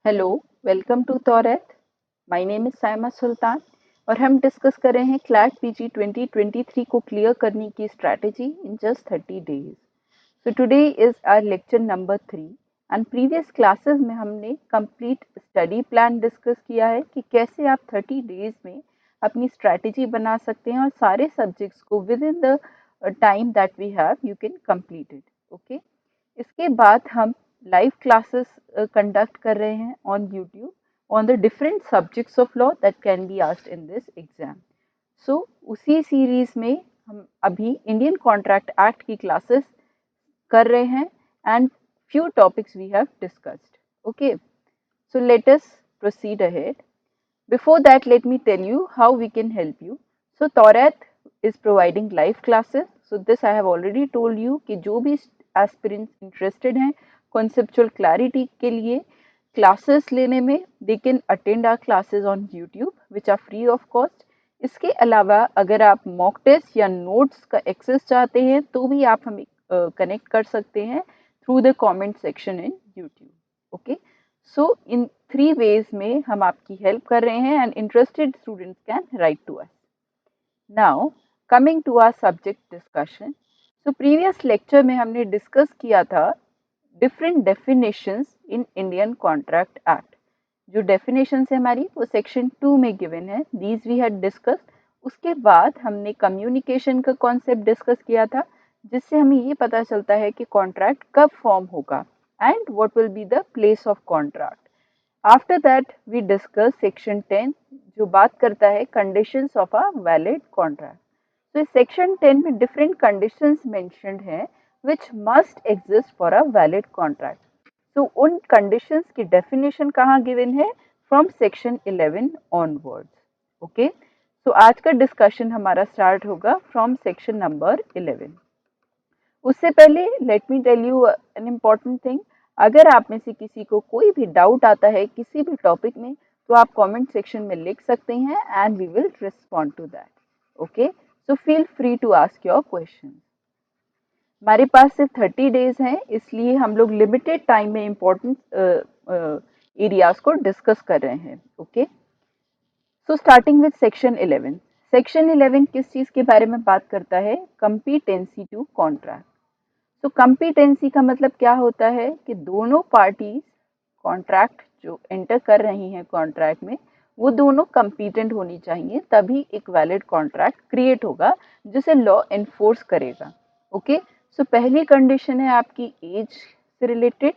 Hello, welcome to Taurat. My name is Saima Sultan और हम discuss कर रहे हैं क्लैट पीजी 2023 को क्लियर करने की strategy in just 30 days. So today is our lecture number 3 and previous classes में हमने कंप्लीट स्टडी प्लान डिस्कस किया है कि कैसे आप 30 डेज में अपनी स्ट्रैटेजी बना सकते हैं और सारे सब्जेक्ट्स को within the time that we have you can complete it. Okay, इसके बाद हम लाइव क्लासेस कंडक्ट कर रहे हैं on YouTube on the different subjects of law that can be asked in this exam. So उसी series में हम अभी इंडियन कॉन्ट्रैक्ट एक्ट की क्लासेस कर रहे हैं and few topics we have discussed. Okay, so let us proceed ahead. Before that, let me tell you how we can help you. So Taurat is providing live classes. So this I have already told you कि जो भी aspirants interested हैं conceptual clarity के लिए classes लेने में they can attend our classes on YouTube which are free of cost. इसके अलावा अगर आप mock test या notes का access चाहते हैं तो भी आप हमें connect कर सकते हैं through the comment section in YouTube. Okay. So in 3 ways में हम आपकी हेल्प कर रहे हैं and interested students can write to us. Now coming to our subject discussion. So previous lecture में हमने डिस्कस किया था different definitions in Indian contract Act. जो डेफिनेशंस है हमारी वो सेक्शन 2 में गिवन है, दीज वी हैड डिस्कस्ड। उसके बाद हमने कम्युनिकेशन का कॉन्सेप्ट डिस्कस किया था जिससे हमें ये पता चलता है कि कॉन्ट्रैक्ट कब फॉर्म होगा and what will be the place of contract. After that we discuss section 10 जो बात करता है conditions of a valid contract. So section 10 में different conditions mentioned हैं which must exist for a valid contract. So उन conditions की definition कहाँ given है? From section 11 onwards. Okay. So आज का discussion हमारा start होगा from section number 11. उससे पहले let me tell you an important thing. अगर आप में से किसी को कोई भी डाउट आता है किसी भी टॉपिक में तो आप कमेंट सेक्शन में लिख सकते हैं and we will respond to that. Okay, so feel free to ask your question. हमारे पास सिर्फ 30 डेज हैं इसलिए हम लोग लिमिटेड टाइम में इम्पोर्टेंट एरियाज को डिस्कस कर रहे हैं। Okay, so starting with section 11। Section 11 किस चीज के बारे में बात करता है? Competency to contract. तो कंपीटेंसी का मतलब क्या होता है कि दोनों पार्टीज कॉन्ट्रैक्ट जो एंटर कर रही हैं कॉन्ट्रैक्ट में वो दोनों कंपीटेंट होनी चाहिए, तभी एक वैलिड कॉन्ट्रैक्ट क्रिएट होगा जिसे लॉ एनफोर्स करेगा। ओके, सो पहली कंडीशन है आपकी एज से रिलेटेड।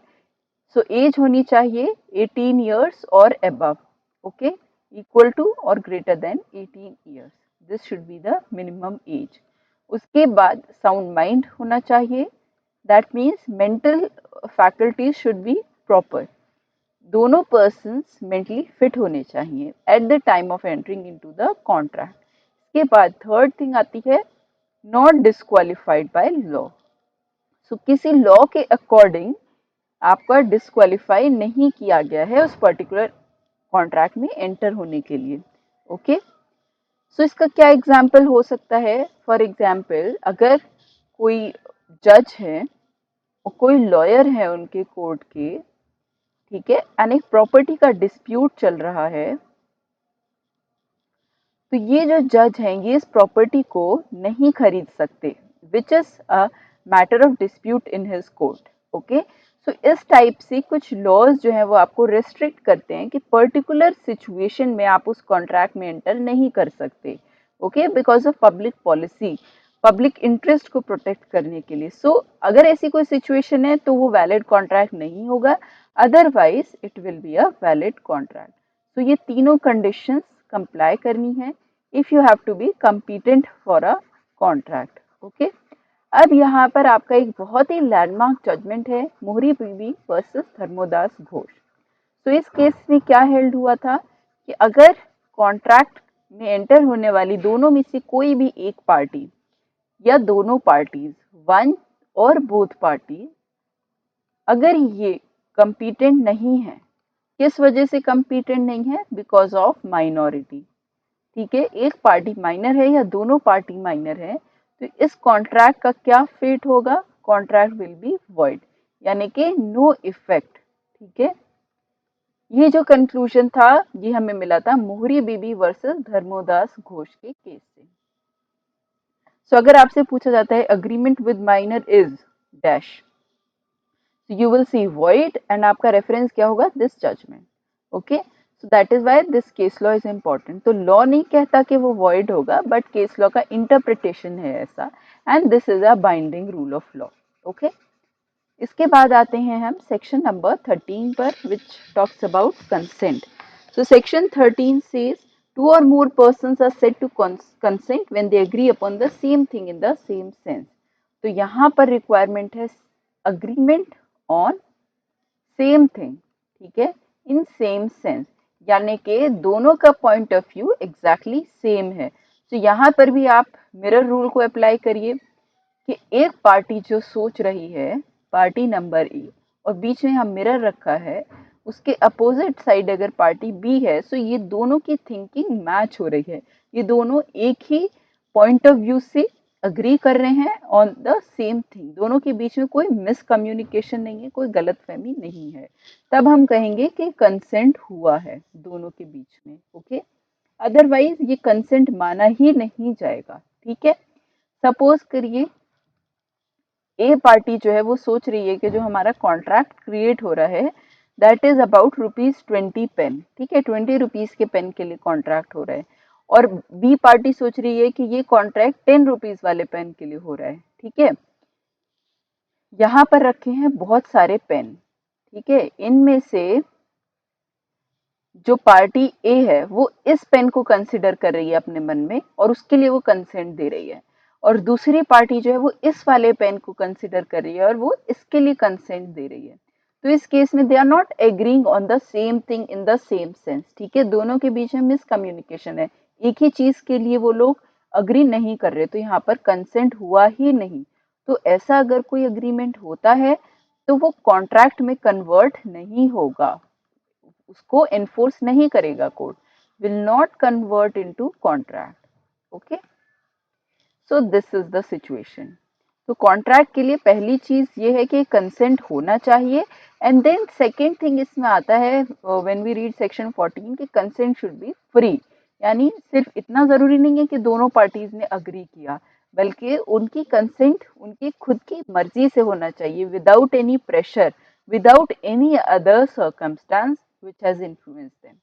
सो एज होनी चाहिए 18 ईयर्स और अबव। ओके, इक्वल टू और greater than 18 years, this should be the minimum age. उसके बाद साउंड माइंड होना चाहिए, that means mental faculties should be proper. दोनों persons mentally fit होने चाहिए at the time of entering into the contract. इसके बाद थर्ड थिंग आती है not disqualified by law. So किसी लॉ के अकॉर्डिंग आपका डिस्क्वालीफाई नहीं किया गया है उस पर्टिकुलर कॉन्ट्रैक्ट में एंटर होने के लिए। ओके, सो इसका क्या एग्जाम्पल हो सकता है? फॉर एग्जाम्पल अगर कोई जज है और कोई लॉयर है उनके कोर्ट के, ठीक है, एंड एक प्रॉपर्टी का डिस्प्यूट चल रहा है, तो ये जो जज हैं ये इस प्रॉपर्टी को नहीं खरीद सकते, which is a matter of dispute in his court. Okay, so इस टाइप से कुछ लॉज जो है वो आपको रेस्ट्रिक्ट करते हैं कि पर्टिकुलर सिचुएशन में आप उस कॉन्ट्रैक्ट में एंटर नहीं कर सकते। Okay, because of public policy, public interest को प्रोटेक्ट करने के लिए। सो अगर ऐसी कोई सिचुएशन है तो वो वैलिड कॉन्ट्रैक्ट नहीं होगा, otherwise it will be a valid contract. तो ये तीनों कंडीशंस कंप्लाई करनी है if you have to be competent for a contract. Okay, अब यहाँ पर आपका एक बहुत ही लैंडमार्क जजमेंट है मोहरी बीवी वर्सेस धर्मोदास घोष। तो इस केस में क्या हेल्ड हुआ था कि अगर कॉन्ट्रैक्ट में एंटर होने वाली दोनों में से कोई भी एक पार्टी या दोनों पार्टीज, वन और बोथ पार्टी, अगर ये कंपीटेंट नहीं है, किस वजह से कंपीटेंट नहीं है? Because of minority. ठीक है, एक पार्टी माइनर है या दोनों पार्टी माइनर है तो इस कॉन्ट्रैक्ट का क्या फेट होगा? कॉन्ट्रैक्ट विल बी वॉइड, यानी कि नो इफेक्ट। ठीक है, ये जो कंक्लूजन था ये हमें मिला था मोहरी बीबी वर्सेस धर्मोदास घोष के केस से। सो अगर आपसे पूछा जाता है agreement with minor is dash, you will see void and आपका रेफरेंस क्या होगा, this judgement. Okay, so that is why this case law is important. तो लॉ नहीं कहता कि वो void होगा, बट केस लॉ का इंटरप्रिटेशन है ऐसा, and this is a binding rule of law. Okay, इसके बाद आते हैं हम सेक्शन नंबर 13 पर, which talks about consent. So section 13 says two or more persons are said to consent when they agree upon the same thing in the same sense। तो यहाँ पर requirement है अग्रीमेंट ऑन सेम थिंग, ठीक है, in same sense, यानी कि दोनों का point of view exactly same है। तो यहाँ पर भी आप मिरर रूल को अप्लाई करिए कि एक पार्टी जो सोच रही है, पार्टी नंबर ए, और बीच में हम मिरर रखा है, उसके अपोजिट साइड अगर पार्टी बी है, तो ये दोनों की थिंकिंग मैच हो रही है, ये दोनों एक ही पॉइंट ऑफ व्यू से अग्री कर रहे हैं ऑन द सेम थिंग, दोनों के बीच में कोई मिसकम्युनिकेशन नहीं है, कोई गलतफहमी नहीं है, तब हम कहेंगे कि कंसेंट हुआ है दोनों के बीच में। ओके, अदरवाइज ये कंसेंट माना ही नहीं जाएगा। ठीक है, सपोज करिए ए पार्टी जो है वो सोच रही है कि जो हमारा कॉन्ट्रैक्ट क्रिएट हो रहा है दैट इज अबाउट ₹20 पेन, ठीक है, 20 रुपीज के पेन के लिए कॉन्ट्रैक्ट हो रहा है, और बी पार्टी सोच रही है कि ये कॉन्ट्रैक्ट 10 रुपीज वाले पेन के लिए हो रहा है। ठीक है, यहाँ पर रखे हैं बहुत सारे पेन, ठीक है, इनमें से जो पार्टी ए है वो इस पेन को कंसिडर कर रही है अपने मन में और उसके लिए वो कंसेंट दे रही है, और दूसरी पार्टी जो है वो इस वाले पेन को कंसिडर कर रही है और वो इसके लिए कंसेंट दे रही है। तो इस केस में they are not agreeing on the same thing in the same sense, ठीक है, दोनों के बीच में मिसकम्युनिकेशन है, एक ही चीज के लिए वो लोग अग्री नहीं कर रहे, तो यहाँ पर कंसेंट हुआ ही नहीं। तो ऐसा अगर कोई अग्रीमेंट होता है तो वो कॉन्ट्रैक्ट में कन्वर्ट नहीं होगा, उसको एनफोर्स नहीं करेगा court, will not convert into contract. Okay, so this is the situation. तो कॉन्ट्रैक्ट के लिए पहली चीज ये है कि कंसेंट होना चाहिए, एंड देन सेकेंड थिंग इसमें आता है व्हेन वी रीड सेक्शन 14 कि कंसेंट शुड बी फ्री, यानी सिर्फ इतना जरूरी नहीं है कि दोनों पार्टीज ने अग्री किया, बल्कि उनकी कंसेंट उनकी खुद की मर्जी से होना चाहिए, without any pressure, without any other circumstance which has influenced them।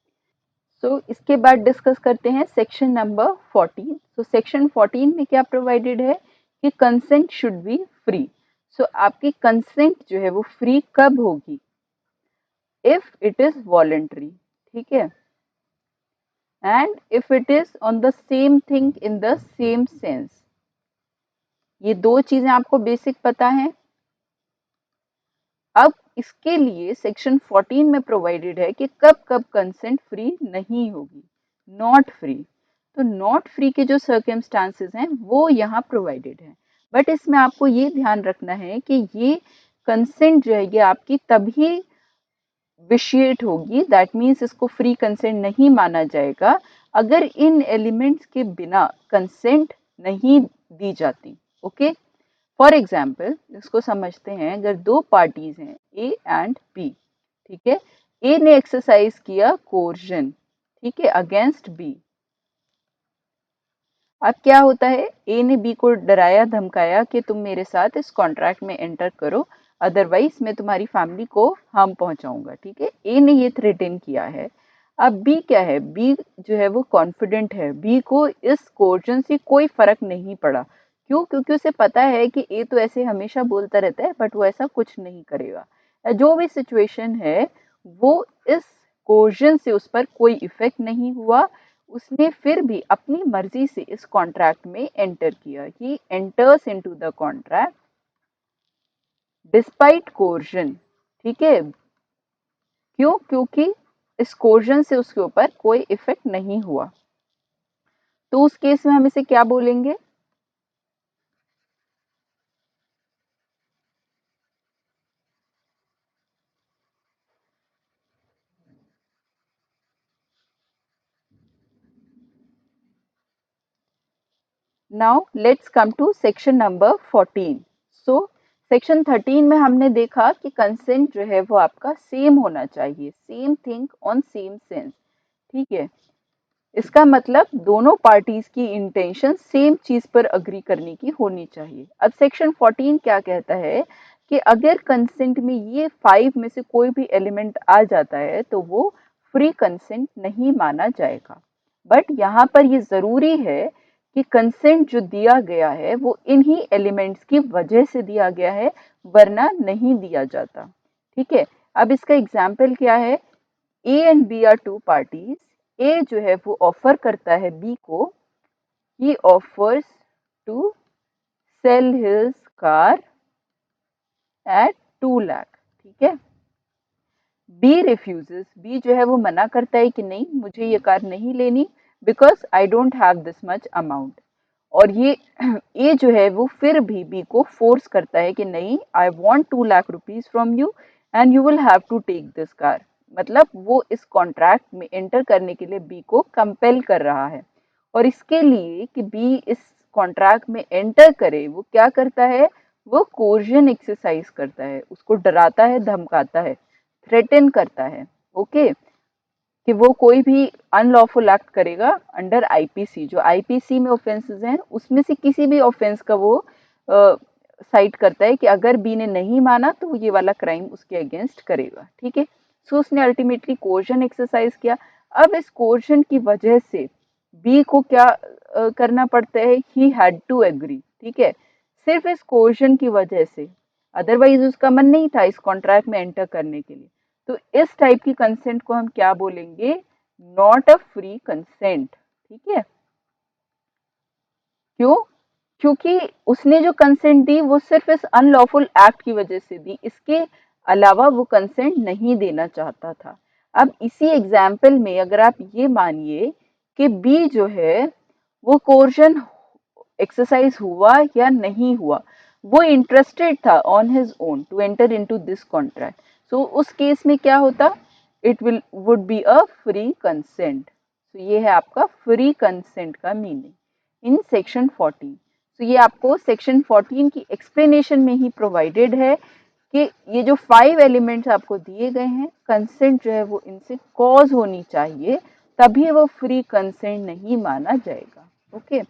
सो इसके बाद डिस्कस करते हैं सेक्शन नंबर 14। सो सेक्शन 14 में क्या प्रोवाइडेड है कि कंसेंट शुड बी फ्री। सो आपकी कंसेंट जो है वो फ्री कब होगी, इफ इट इज वॉलेंट्री, ठीक है, and if it is on the same thing in the same sense. ये दो चीजें आपको बेसिक पता है। अब इसके लिए सेक्शन 14 में प्रोवाइडेड है कि कब कब कंसेंट फ्री नहीं होगी, नॉट फ्री। तो नॉट फ्री के जो सर्कमस्टांसेस हैं वो यहाँ प्रोवाइडेड है, बट इसमें आपको ये ध्यान रखना है कि ये कंसेंट जो है ये आपकी तभी विशिएट होगी, दैट मीन्स इसको फ्री कंसेंट नहीं माना जाएगा अगर इन एलिमेंट्स के बिना कंसेंट नहीं दी जाती। ओके, फॉर एग्जाम्पल इसको समझते हैं, अगर दो पार्टीज हैं ए एंड बी, ठीक है, ए ने एक्सरसाइज किया कोर्जन, ठीक है, अगेंस्ट बी। अब क्या होता है, ए ने बी को डराया धमकाया कि तुम मेरे साथ इस कॉन्ट्रैक्ट में एंटर करो, अदरवाइज मैं तुम्हारी फैमिली को हार्म पहुंचाऊंगा, ठीक है, ए ने ये थ्रेटन किया है। अब बी क्या है, बी जो है वो कॉन्फिडेंट है, बी को इस कोर्जन से कोई फर्क नहीं पड़ा। क्यों? क्योंकि उसे पता है कि ए तो ऐसे हमेशा बोलता रहता है बट वो ऐसा कुछ नहीं करेगा। जो भी सिचुएशन है वो इस कोर्जन से उस पर कोई इफेक्ट नहीं हुआ, उसने फिर भी अपनी मर्जी से इस कॉन्ट्रैक्ट में एंटर किया। He enters into the contract despite coercion, ठीक है, क्यों? क्योंकि इस कोर्जन से उसके ऊपर कोई इफेक्ट नहीं हुआ। तो उस केस में हम इसे क्या बोलेंगे, now let's come to section number 14। so section 13 में हमने देखा कि कंसेंट जो है वो आपका सेम होना चाहिए, same thing on same sense, ठीक है। इसका मतलब दोनों पार्टीज की इंटेंशन सेम चीज पर अग्री करने की होनी चाहिए। अब सेक्शन 14 क्या कहता है कि अगर कंसेंट में ये 5 में से कोई भी एलिमेंट आ जाता है तो वो फ्री कंसेंट नहीं माना जाएगा। बट यहाँ पर ये जरूरी है कि कंसेंट जो दिया गया है वो इन्हीं एलिमेंट्स की वजह से दिया गया है, वरना नहीं दिया जाता, ठीक है। अब इसका एग्जाम्पल क्या है, A and B are two parties. A जो है वो ऑफर करता है बी को, he offers to sell his car at 2 lakh, ठीक है। बी रिफ्यूजेस, बी जो है वो मना करता है कि नहीं, मुझे ये कार नहीं लेनी, because I don't have this much amount. और ये ए जो है वो फिर भी बी को फोर्स करता है कि नहीं, I want 2 lakh rupees from you and you will have to take this car. मतलब वो इस कॉन्ट्रैक्ट में एंटर करने के लिए बी को कंपेल कर रहा है। और इसके लिए कि बी इस कॉन्ट्रैक्ट में एंटर करे, वो क्या करता है, वो कोर्जन एक्सरसाइज करता है, उसको डराता है, धमकाता है, थ्रेटन करता है, ओके, कि वो कोई भी अनलॉफुल एक्ट करेगा अंडर आईपीसी। जो आईपीसी में ऑफेंसेस हैं उसमें से किसी भी ऑफेंस का वो साइट करता है कि अगर बी ने नहीं माना तो वो ये वाला क्राइम उसके अगेंस्ट करेगा, ठीक है। सो उसने अल्टीमेटली कोर्जन एक्सरसाइज किया। अब इस कोर्जन की वजह से बी को क्या करना पड़ता है, ही हैड टू एग्री, ठीक है, सिर्फ इस कोर्जन की वजह से, अदरवाइज उसका मन नहीं था इस कॉन्ट्रैक्ट में एंटर करने के लिए। तो इस टाइप की कंसेंट को हम क्या बोलेंगे, नॉट अ फ्री कंसेंट, ठीक है। क्यों, क्योंकि उसने जो कंसेंट दी वो सिर्फ इस अनलॉफुल एक्ट की वजह से दी, इसके अलावा वो कंसेंट नहीं देना चाहता था। अब इसी एग्जाम्पल में अगर आप ये मानिए कि बी जो है वो कोर्जन एक्सरसाइज हुआ या नहीं हुआ, वो इंटरेस्टेड था on his own to enter into this contract, so उस केस में क्या होता, it will would be a free consent. तो ये है आपका फ्री कंसेंट का मीनिंग इन सेक्शन 14। तो ये आपको सेक्शन 14 की एक्सप्लेनेशन में ही प्रोवाइडेड है कि ये जो 5 एलिमेंट्स आपको दिए गए हैं, कंसेंट जो है वो इनसे कॉज होनी चाहिए, तभी वो फ्री कंसेंट नहीं माना जाएगा, ओके।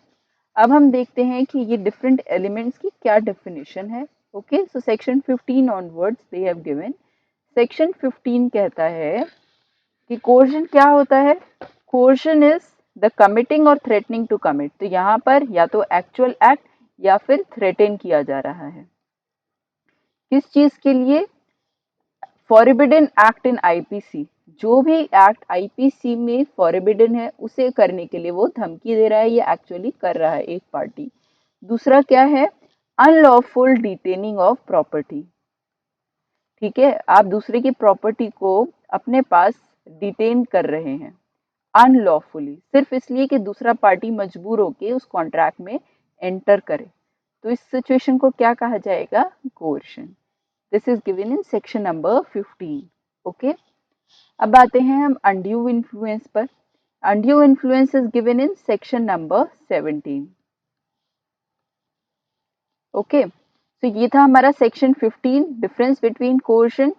अब हम देखते हैं कि ये डिफरेंट एलिमेंट्स की क्या डेफिनेशन है, okay. So section 15 onwards they have given. Section 15 कहता है कि कोर्जन क्या होता है, कोर्जन इज द कमिटिंग और थ्रेटनिंग टू कमिट। तो यहाँ पर या तो एक्चुअल एक्ट या फिर थ्रेटन किया जा रहा है, किस चीज के लिए, फॉरबिडन एक्ट इन आईपीसी। जो भी एक्ट आईपीसी में फॉरबिडन है उसे करने के लिए वो धमकी दे रहा है, ये एक्चुअली कर रहा है एक पार्टी। दूसरा क्या है, अनलॉफुल डिटेनिंग ऑफ प्रॉपर्टी, ठीक है, आप दूसरे की प्रॉपर्टी को अपने पास डिटेन कर रहे हैं अनलॉफुली, सिर्फ इसलिए कि दूसरा पार्टी मजबूर होके उस कॉन्ट्रैक्ट में एंटर करे। तो इस सिचुएशन को क्या कहा जाएगा, coercion. This is given in section number 15, okay. अब आते हैं हम अनड्यू इन्फ्लुएंस पर। Undue influence is given in section number 17, okay. तो ये था हमारा section 15, difference between coercion.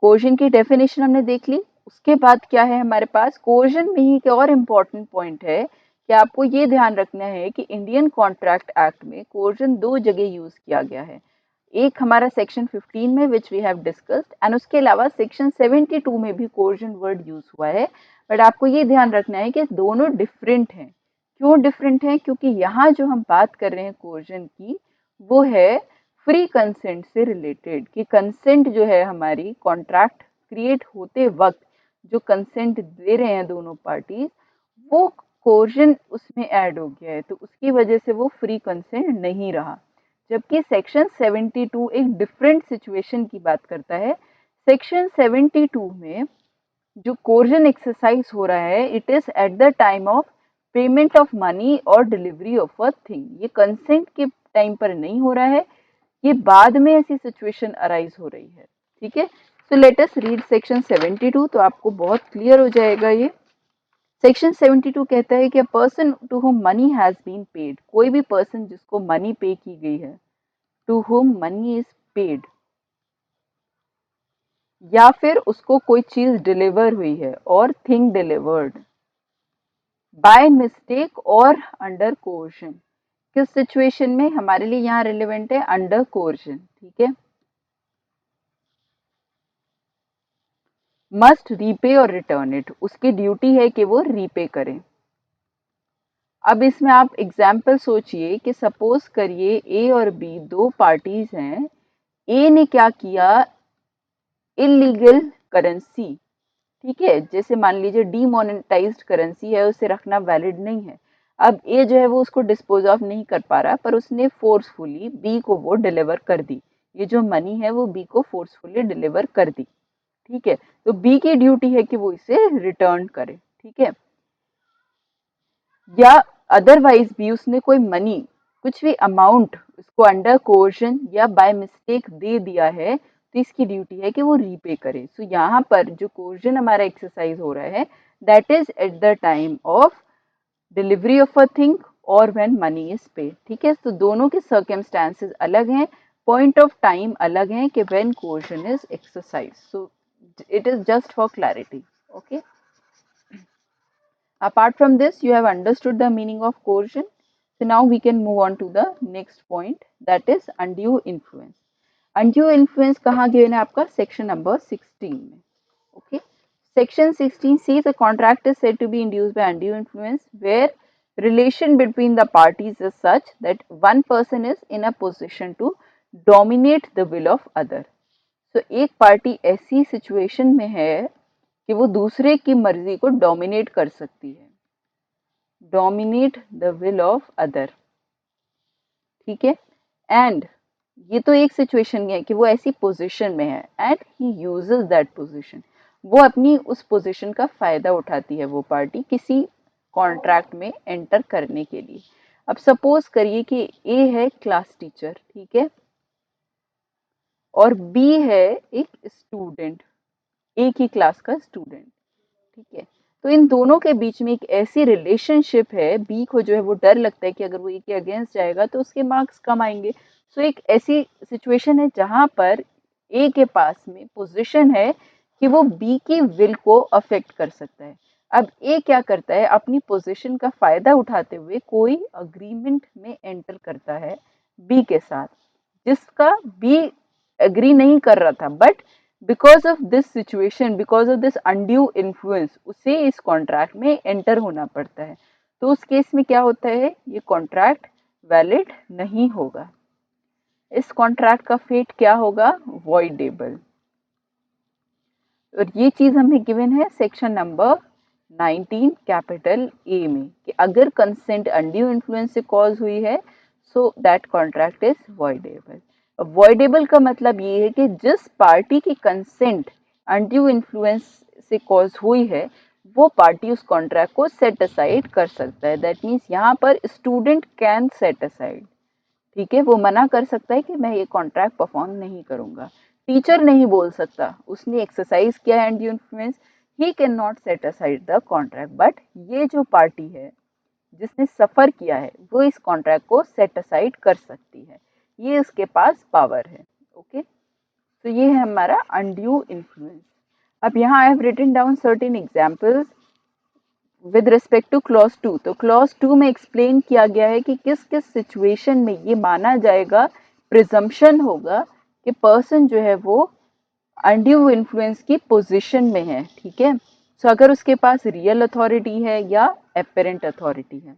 Coercion की डेफिनेशन हमने देख ली। उसके बाद क्या है हमारे पास, कोर्जन में ही एक और इम्पॉर्टेंट पॉइंट है कि आपको ये ध्यान रखना है कि इंडियन कॉन्ट्रैक्ट एक्ट में कोर्जन 2 जगह यूज किया गया है। एक हमारा सेक्शन 15 में which we have discussed, and उसके अलावा सेक्शन 72 में भी कोर्जन वर्ड यूज हुआ है। बट आपको ये ध्यान रखना है कि दोनों डिफरेंट हैं। क्यों डिफरेंट हैं, क्योंकि यहाँ जो हम बात कर रहे हैं कोर्जन की, वो है फ्री कंसेंट से रिलेटेड, कि कंसेंट जो है हमारी कॉन्ट्रैक्ट क्रिएट होते वक्त जो कंसेंट दे रहे हैं दोनों पार्टीज, वो कोर्जन उसमें ऐड हो गया है, तो उसकी वजह से वो फ्री कंसेंट नहीं रहा। जबकि सेक्शन 72 एक डिफरेंट सिचुएशन की बात करता है। सेक्शन 72 में जो कोर्जन एक्सरसाइज हो रहा है, it is eight the time of payment of money और डिलीवरी ऑफ अ थिंग। ये कंसेंट के टाइम पर नहीं हो रहा है, ये बाद में ऐसी सिचुएशन अराइज हो रही है, ठीक है। So let us read section 72, तो आपको बहुत क्लियर हो जाएगा ये। सेक्शन 72 कहता है कि a person to whom money has been paid, कोई भी पर्सन जिसको मनी पे की गई है, to whom money is paid, या फिर उसको कोई चीज डिलीवर हुई है और थिंग डिलीवर्ड बाय मिस्टेक और अंडर कोर्शन। किस सिचुएशन में हमारे लिए यहाँ रिलेवेंट है? अंडर कोर्शन, ठीक है। मस्ट रीपे और रिटर्न इट, उसकी ड्यूटी है कि वो रीपे करे। अब इसमें आप एग्जाम्पल सोचिए कि सपोज करिए ए और बी दो पार्टीज हैं। ए ने क्या किया? इलीगल करेंसी, ठीक है, जैसे मान लीजिए डीमोनेटाइज्ड करेंसी है, उसे रखना वैलिड नहीं है। अब ए जो है वो उसको डिस्पोज ऑफ नहीं कर पा रहा, पर उसने फोर्सफुली बी को वो डिलीवर कर दी। ये जो मनी है वो बी को फोर्सफुली डिलीवर कर दी, ठीक है। तो बी की ड्यूटी है कि वो इसे रिटर्न करे, ठीक है। या अदरवाइज भी उसने कोई मनी, कुछ भी अमाउंट उसको अंडर कोर्शन या बाय मिस्टेक दे दिया है, तो इसकी ड्यूटी है कि वो रीपे करे। सो यहाँ पर जो कोर्शन हमारा एक्सरसाइज हो रहा है, that is eight the time of delivery of a thing और व्हेन मनी इज पेड, ठीक है। तो दोनों के सर्कमस्टांसेस अलग हैं, पॉइंट ऑफ टाइम अलग हैं कि when coercion is exercise. So it is just for clarity, okay. Apart from this, you have understood the meaning of coercion. So now we can move on to the next point, that is undue influence. Undue influence कहाँ given है आपका? Section number 16 में, okay. Section 16 says a contract is said to be induced by undue influence where relation between the parties is such that one person is in a position to dominate the will of other. So एक party ऐसी situation में है कि वो दूसरे की मर्जी को डोमिनेट कर सकती है, dominate the will of other, ठीक है। एंड ये तो एक सिचुएशन है कि वो ऐसी पोजीशन में है and he uses that position, वो अपनी उस पोजीशन का फायदा उठाती है वो पार्टी किसी कॉन्ट्रैक्ट में एंटर करने के लिए। अब सपोज करिए कि ए है क्लास टीचर, ठीक है, और बी है एक स्टूडेंट, एक ही क्लास का स्टूडेंट, ठीक है। तो इन दोनों के बीच में एक ऐसी रिलेशनशिप है, बी को जो है वो डर लगता है कि अगर वो ए के अगेंस्ट जाएगा तो उसके मार्क्स कम आएंगे। सो एक ऐसी सिचुएशन है जहां पर ए के पास में पोजीशन है कि वो बी की विल को अफेक्ट कर सकता है। अब ए क्या करता है? अपनी पोजीशन का फायदा उठाते हुए कोई अग्रीमेंट में एंटर करता है बी के साथ, जिसका बी एग्री नहीं कर रहा था, but because of this situation, because of this undue influence, उसे इस कॉन्ट्रैक्ट में एंटर होना पड़ता है। तो उस केस में क्या होता है? ये कॉन्ट्रैक्ट वैलिड नहीं होगा, इस कॉन्ट्रैक्ट का फेट क्या होगा? वॉइडेबल। और ये चीज हमें गिवन है सेक्शन नंबर 19 कैपिटल ए में कि अगर कंसेंट अनड्यू इन्फ्लुएंस से कॉज हुई है, so that contract is voidable. Voidable का मतलब ये है कि जिस पार्टी की कंसेंट अनड्यू इन्फ्लुएंस से कॉज हुई है, वो पार्टी उस कॉन्ट्रैक्ट को सेट असाइड कर सकता है। दैट मीन्स यहाँ पर स्टूडेंट कैन सेट असाइड, ठीक है, वो मना कर सकता है कि मैं ये कॉन्ट्रैक्ट परफॉर्म नहीं करूंगा। टीचर नहीं बोल सकता, उसने एक्सरसाइज किया है Andrew influence, he can not set aside the contract, but ये जो पार्टी है जिसने सफर किया है वो इस कॉन्ट्रैक्ट को सेट असाइड कर सकती है, ये उसके पास पावर है, ओके। तो ये है हमारा अनड्यू इन्फ्लुएंस। अब यहाँ I have written down certain examples with respect to clause 2। तो क्लॉज 2 में एक्सप्लेन किया गया है कि किस किस सिचुएशन में ये माना जाएगा, प्रिजम्पशन होगा कि पर्सन जो है वो अनड्यू इन्फ्लुएंस की पोजीशन में है, ठीक है। सो अगर उसके पास रियल अथॉरिटी है या एपेरेंट अथॉरिटी है,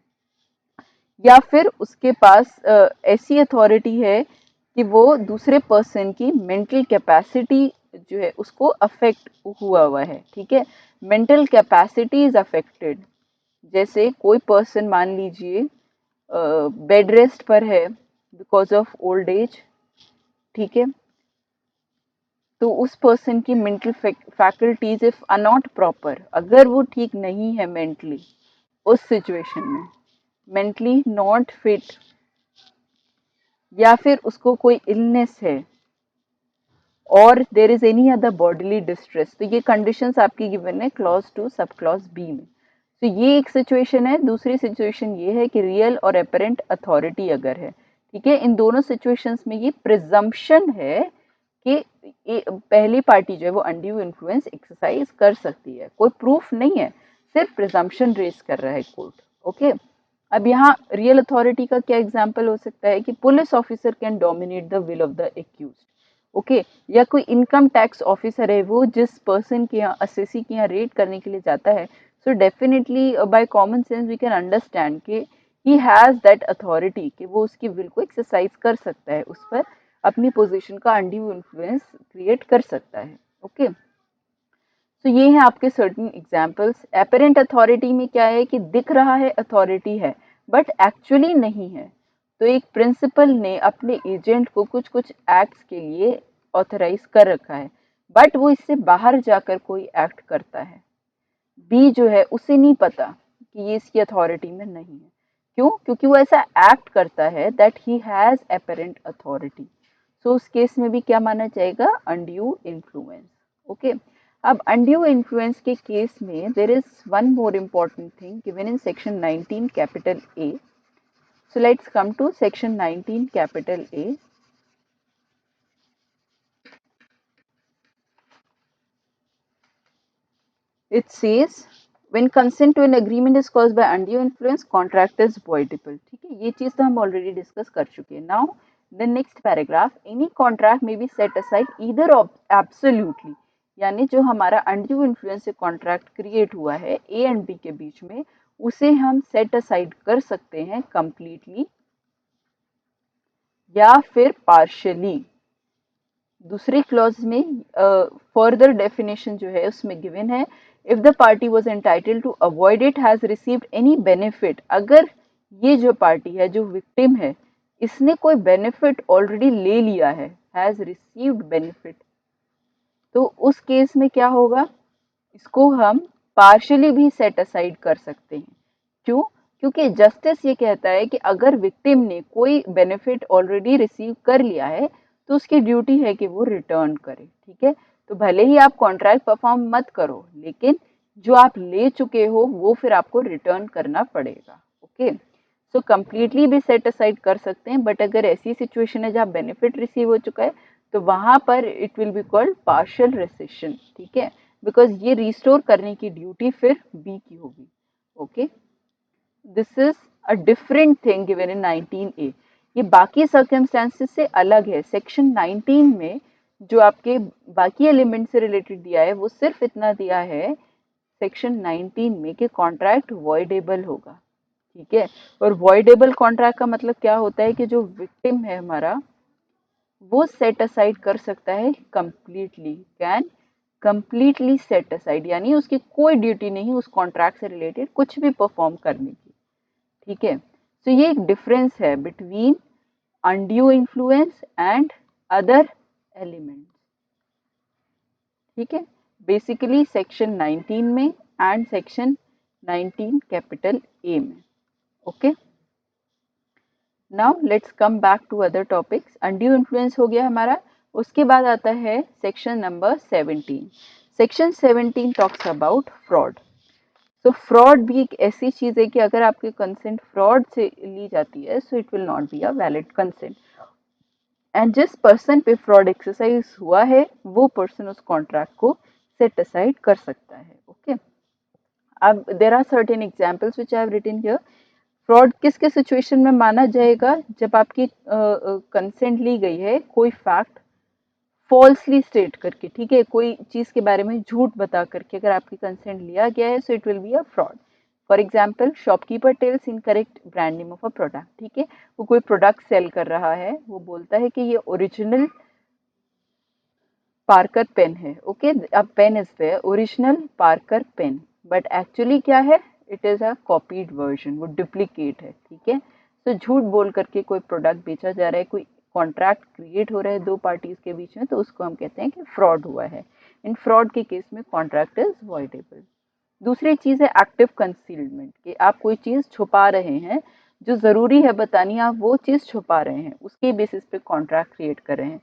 या फिर उसके पास ऐसी अथॉरिटी है कि वो दूसरे पर्सन की मेंटल कैपेसिटी जो है उसको अफेक्ट हुआ है, ठीक है। मेंटल कैपेसिटी इज अफेक्टेड, जैसे कोई पर्सन मान लीजिए बेड रेस्ट पर है बिकॉज ऑफ ओल्ड एज, ठीक है, तो उस पर्सन की mental faculties if are not proper, अगर वो ठीक नहीं है मेंटली उस सिचुएशन में, मेंटली नॉट फिट, या फिर उसको कोई इलनेस है और there is any other bodily distress, तो ये कंडीशंस आपकी गिवन है क्लॉज 2 सब क्लॉज बी में। तो ये एक सिचुएशन है। दूसरी सिचुएशन ये है कि रियल और अपेरेंट अथॉरिटी अगर है, ठीक है, इन दोनों सिचुएशंस में ये प्रिजम्पशन है कि पहली पार्टी जो है वो अनड्यू इन्फ्लुएंस एक्सरसाइज कर सकती है, कोई प्रूफ नहीं है, सिर्फ प्रिजम्पशन रेज कर रहा है कोर्ट। ओके, अब यहाँ रियल अथॉरिटी का क्या एग्जाम्पल हो सकता है कि police officer can dominate the will of the accused. Okay, या कोई इनकम टैक्स ऑफिसर है, वो जिस पर्सन के यहाँ असेसी के यहाँ रेड करने के लिए जाता है, so definitely by common sense we can understand कि ही हैज दैट अथॉरिटी कि वो उसकी विल को एक्सरसाइज कर सकता है, उस पर अपनी पोजीशन का अनड्यू इन्फ्लुएंस क्रिएट कर सकता है। ओके, तो ये हैं आपके सर्टेन एग्जांपल्स। एपरेंट अथॉरिटी में क्या है कि दिख रहा है अथॉरिटी है बट एक्चुअली नहीं है, तो एक प्रिंसिपल ने अपने एजेंट को कुछ कुछ एक्ट्स के लिए ऑथराइज कर रखा है, बट वो इससे बाहर जाकर कोई एक्ट करता है। बी जो है उसे नहीं पता कि ये इसकी अथॉरिटी में नहीं है, क्यों? क्योंकि वो ऐसा एक्ट करता है that he has apparent authority, so उस केस में भी क्या माना जाएगा? Undue influence. ओके, अब अनड्यू इन्फ्लुएंस के केस में there is one more important thing given in section 19 capital A. So let's come to section 19 capital A. It says when consent to an agreement is caused by undue influence, contract is voidable। ठीक है, ये चीज तो हम already discuss कर चुके हैं। Now the next paragraph, any contract में be set aside either absolutely, यानी जो हमारा अनड्यू इन्फ्लुएंस से कॉन्ट्रैक्ट क्रिएट हुआ है ए एंड बी के बीच में, उसे हम सेट असाइड कर सकते हैं कंप्लीटली या फिर पार्शियली। दूसरे क्लॉज में फर्दर डेफिनेशन जो है उसमें गिवन है, if the party was entitled to avoid it has received any benefit. अगर ये जो पार्टी है, जो विक्टिम है, इसने कोई बेनिफिट ऑलरेडी ले लिया है, हैज रिसीव्ड बेनिफिट, तो उस केस में क्या होगा? इसको हम पार्शियली भी सेट असाइड कर सकते हैं। क्यों? क्योंकि जस्टिस ये कहता है कि अगर विक्टिम ने कोई बेनिफिट ऑलरेडी रिसीव कर लिया है तो उसकी ड्यूटी है कि वो रिटर्न करे। ठीक है, तो भले ही आप कॉन्ट्रैक्ट परफॉर्म मत करो, लेकिन जो आप ले चुके हो वो फिर आपको रिटर्न करना पड़ेगा। ओके, सो कंप्लीटली भी सेट असाइड कर सकते हैं, बट अगर ऐसी सिचुएशन है जहाँ बेनिफिट रिसीव हो चुका है तो वहां पर it will be called partial rescission. ठीक है, बिकॉज ये रिस्टोर करने की ड्यूटी फिर बी की होगी। Okay, this is a different thing given in 19A। ये बाकी सर्कमस्टेंसेस से अलग है। सेक्शन 19 में जो आपके बाकी एलिमेंट से रिलेटेड दिया है वो सिर्फ इतना दिया है सेक्शन 19 में कि कॉन्ट्रैक्ट वॉइडेबल होगा। ठीक है, और वॉइडेबल कॉन्ट्रैक्ट का मतलब क्या होता है कि जो विक्टिम है हमारा, वो सेट असाइड कर सकता है completely, can completely set aside, यानी उसकी कोई ड्यूटी नहीं उस कॉन्ट्रैक्ट से रिलेटेड कुछ भी परफॉर्म करने की। ठीक है, तो ये एक डिफरेंस है between undue influence and other elements. ठीक है, बेसिकली सेक्शन 19 में एंड सेक्शन 19 कैपिटल ए में। Okay, now let's come back to other topics. Undue influence हो गया हमारा, उसके बाद आता है section number 17। Section 17 talks about fraud. तो फ्रॉड भी एक ऐसी चीज है कि अगर आपकी कंसेंट फ्रॉड से ली जाती है so it will not be a valid consent, and जिस पर्सन पे फ्रॉड एक्सरसाइज हुआ है वो पर्सन उस कॉन्ट्रैक्ट को सेट असाइड कर सकता है। ओके, अब there are certain examples which I have written here. Fraud किस किस सिचुएशन में माना जाएगा? जब आपकी कंसेंट ली गई है कोई फैक्ट फॉल्सली स्टेट करके, ठीक है, कोई चीज के बारे में झूठ बता करके अगर आपकी कंसेंट लिया गया है so it will be a fraud. For example, shopkeeper tells incorrect brand name of a product. ठीक है, वो कोई प्रोडक्ट सेल कर रहा है, वो बोलता है कि ये ओरिजिनल पार्कर पेन है। ओके, अब पेन इज पे original Parker pen, but actually क्या है? It is a copied version, वो डुप्लीकेट है। ठीक है, तो झूठ बोल करके कोई प्रोडक्ट बेचा जा रहा है, कोई कॉन्ट्रैक्ट क्रिएट हो रहा है दो पार्टीज के बीच में, तो उसको हम कहते हैं कि फ्रॉड हुआ है। इन फ्रॉड के केस में कॉन्ट्रैक्ट इज वॉइडेबल। दूसरी चीज है एक्टिव कंसीलमेंट, कि आप कोई चीज छुपा रहे हैं, जो जरूरी है बतानी, आप वो चीज छुपा रहे हैं, उसके बेसिस पे कॉन्ट्रैक्ट क्रिएट कर रहे हैं,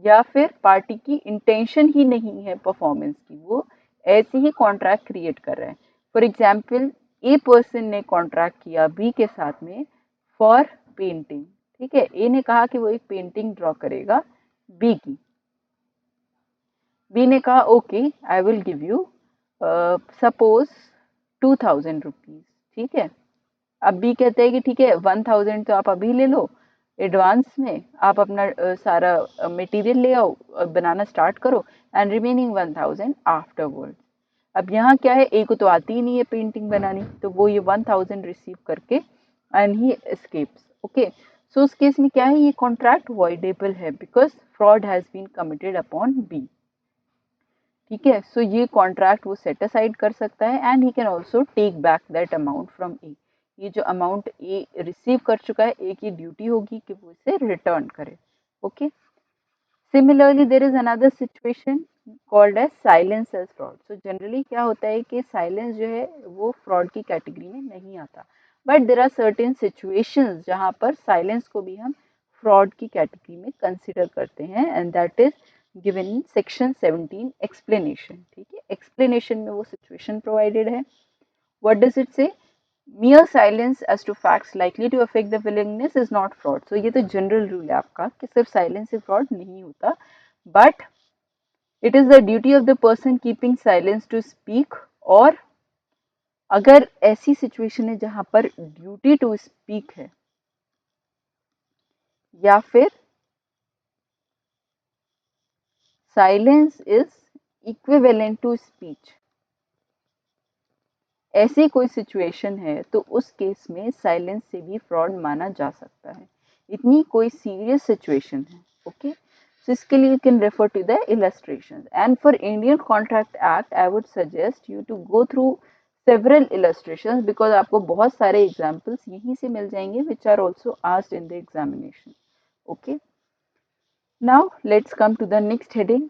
या फिर पार्टी की इंटेंशन ही नहीं है परफॉर्मेंस की, वो ऐसे ही कॉन्ट्रैक्ट क्रिएट कर रहे हैं। फॉर एग्जाम्पल, ए पर्सन ने कॉन्ट्रैक्ट किया बी के साथ में फॉर पेंटिंग। ठीक है। ए ने कहा कि वो एक पेंटिंग ड्रॉ करेगा बी की। बी ने कहा okay I will give you suppose 2000 rupees, ठीक है। अब बी कहते हैं कि ठीक है 1000 तो आप अभी ले लो एडवांस में, आप अपना सारा मटेरियल ले आओ, बनाना स्टार्ट करो, एंड रिमेनिंग 1000 आफ्टरवर्ड। अब यहाँ क्या है, ए को तो आती ही नहीं है पेंटिंग बनानी, तो वो ये 1000 रिसीव करके and he escapes. Okay, so उस केस में क्या है, ये कॉन्ट्रैक्ट वॉइडेबल है because fraud has been committed upon B. ठीक है, सो ये कॉन्ट्रैक्ट वो सेट असाइड कर सकता है and he can also take back that amount from A. ये जो अमाउंट ए रिसीव कर चुका है, ए की ड्यूटी होगी कि वो इसे रिटर्न करे। Okay, similarly there is another situation called as silence as fraud. So generally क्या होता है कि साइलेंस जो है वो फ्रॉड की कैटेगरी में नहीं आता, but there are certain situations जहाँ पर साइलेंस को भी हम फ्रॉड की कैटेगरी में कंसिडर करते हैं and that is given in section 17 explanation. ठीक है, एक्सप्लेनेशन में वो सिचुएशन प्रोवाइडेड है। व्हाट डज इट से, mere silence as to facts likely to affect the willingness is not fraud। so ये तो जनरल रूल है आपका कि सिर्फ साइलेंस से फ्रॉड नहीं होता, but it is the duty of the person keeping silence to speak, और अगर ऐसी सिचुएशन है जहां पर ड्यूटी टू स्पीक है या फिर silence is equivalent to speech, ऐसी कोई सिचुएशन है तो उस केस में साइलेंस से भी फ्रॉड माना जा सकता है। इतनी कोई सीरियस सिचुएशन है। ओके, so इसके लिए you can refer to the illustrations, and for Indian Contract Act I would suggest you to go through several illustrations because आपको बहुत सारे examples यहीं से मिल जाएंगे which are also asked in the examination. Okay, now let's come to the next heading,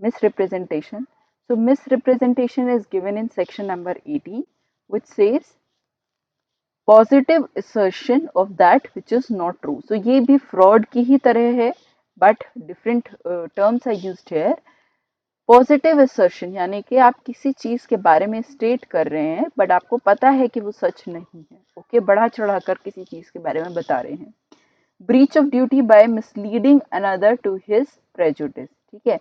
misrepresentation. So misrepresentation is given in section number 18 which says positive assertion of that which is not true। so ये भी fraud की ही तरह है but different terms are used here। Positive assertion यानी कि आप किसी चीज के बारे में स्टेट कर रहे हैं बट आपको पता है कि वो सच नहीं है। ओके, बढ़ा चढ़ा कर किसी चीज के बारे में बता रहे हैं। Breach of duty by misleading another to his prejudice. ठीक है,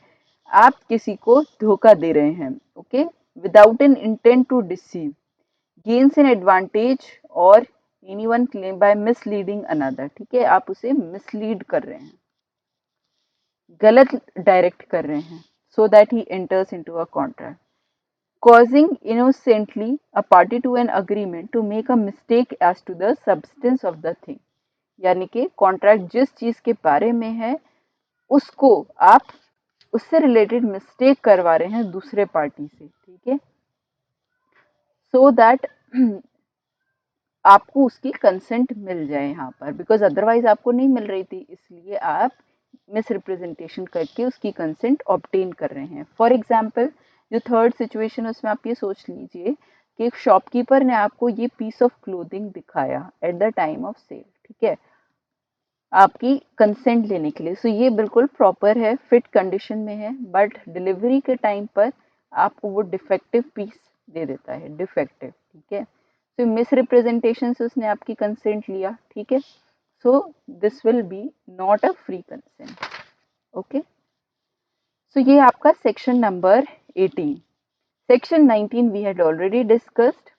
आप किसी को धोखा दे रहे हैं। Okay, without an intent to deceive, gains an advantage or anyone claim by misleading another। ठीक है, आप उसे मिसलीड कर रहे हैं, गलत डायरेक्ट कर रहे हैं so that he enters into a contract, causing innocently a party to an agreement to make a mistake as to the substance of the thing। यानी कि कॉन्ट्रैक्ट जिस चीज के बारे में है उसको आप उससे रिलेटेड मिस्टेक करवा रहे हैं दूसरे पार्टी से। ठीक है, सो दैट आपको उसकी कंसेंट मिल जाए यहाँ पर, बिकॉज अदरवाइज आपको नहीं मिल रही थी, इसलिए आप मिस रिप्रेजेंटेशन करके उसकी कंसेंट ऑब्टेन कर रहे हैं। फॉर एग्जाम्पल जो थर्ड सिचुएशन है उसमें आप ये सोच लीजिए कि एक शॉपकीपर ने आपको ये पीस ऑफ क्लोथिंग दिखाया at the time of sale. ठीक है, आपकी कंसेंट लेने के लिए, सो ये बिल्कुल प्रॉपर है, फिट कंडीशन में है, बट डिलीवरी के टाइम पर आपको वो डिफेक्टिव पीस दे देता है, डिफेक्टिव। ठीक है, तो मिस रिप्रेजेंटेशन से उसने आपकी कंसेंट लिया। ठीक है, so this will be not a free consent. Okay, so ये आपका section number 18। Section 19 we had already discussed,